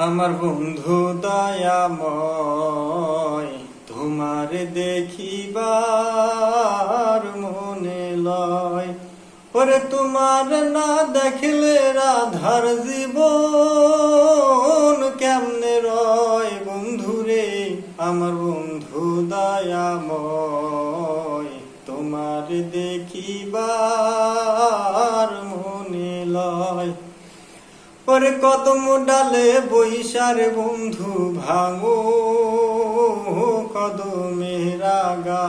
আমার বন্ধু দয়াময়, তোমার দেখিবার মনে লয়। ওরে তোমার না দেখলে রাধার জীবন কেমনে রয়। বন্ধুরে আমার বন্ধু দয়াময়, তোমার দেখিবার মনে লয়। ওরে কদম ডালে বৈশার বন্ধু ভাঙো কদমের আগা।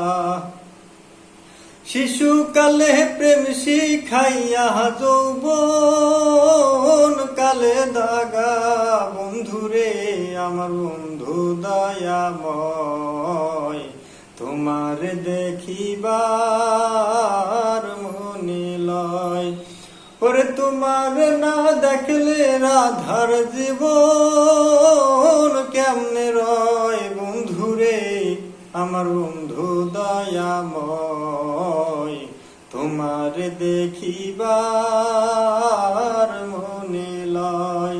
শিশুকালে প্রেম শিখাইয়া যৌবন কালে দাগা। বন্ধুরে আমার বন্ধু দয়াময়, তোমার দেখিবার মনে লয়। ওরে তোমার না দেখলে রাধার জীবন কেমনে রয়। বন্ধুরে আমার বন্ধু দয়াময়, তোমার দেখিবার মনে লয়।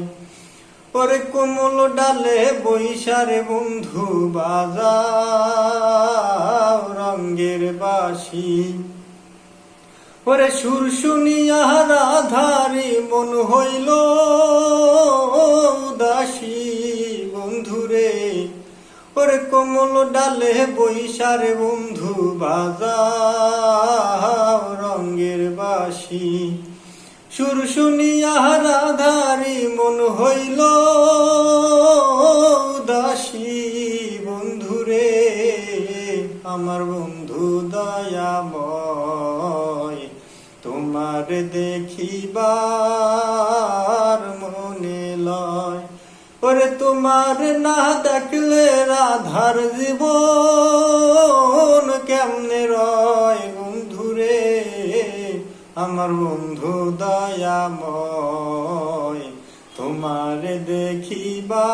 ওরে কোমল ডালে বৈশারে বন্ধু বাজাও রঙ্গের বাঁশি। ওরে সুর শুনিয়া রাধারি মন হইল উদাসী। বন্ধুরে ওরে কোমল ডালে বৈশারে বন্ধু বাজাও রঙ্গের বাঁশি। সুর শুনিয়া রাধারি মন হইল উদাসী। বন্ধুরে আমার বন্ধু দয়াময়, তোমার দেখিবার মনে লয়। ওরে তোমার না দেখলে রাধার জীবন কেমনে রয়। বন্ধুরে আমার বন্ধু দয়াময়, তোমার দেখিবার